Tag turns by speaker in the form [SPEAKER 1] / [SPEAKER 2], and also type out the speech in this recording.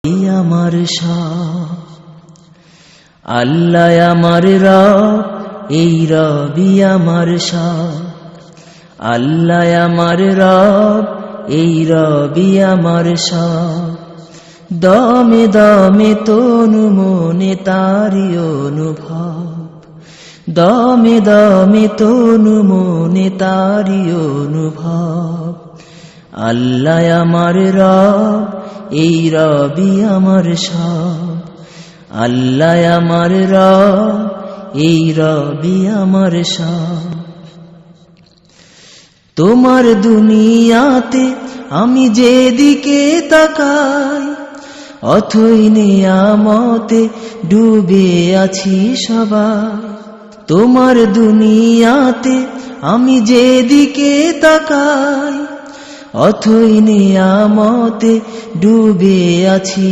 [SPEAKER 1] আমার সব, আল্লাহ আমার রব, এই রবি আমার সব। আল্লাহ আমার রব, এই রবি আমার সব। দমে দমে তনু মনে তারি অনুভব, দমে দমে তনু মনে তারি অনুভব। আল্লাহ আমার রব, এই রবি আমার সব। আল্লাহ আমার রব, এই রবি আমার সব। তোমার দুনিয়াতে আমি যেদিকে তাকাই, অথই নিয়ামতে ডুবে আছি সবাই। তোমার দুনিয়াতে আমি যেদিকে তাকাই, অথই নিয়ামতে ডুবে আছি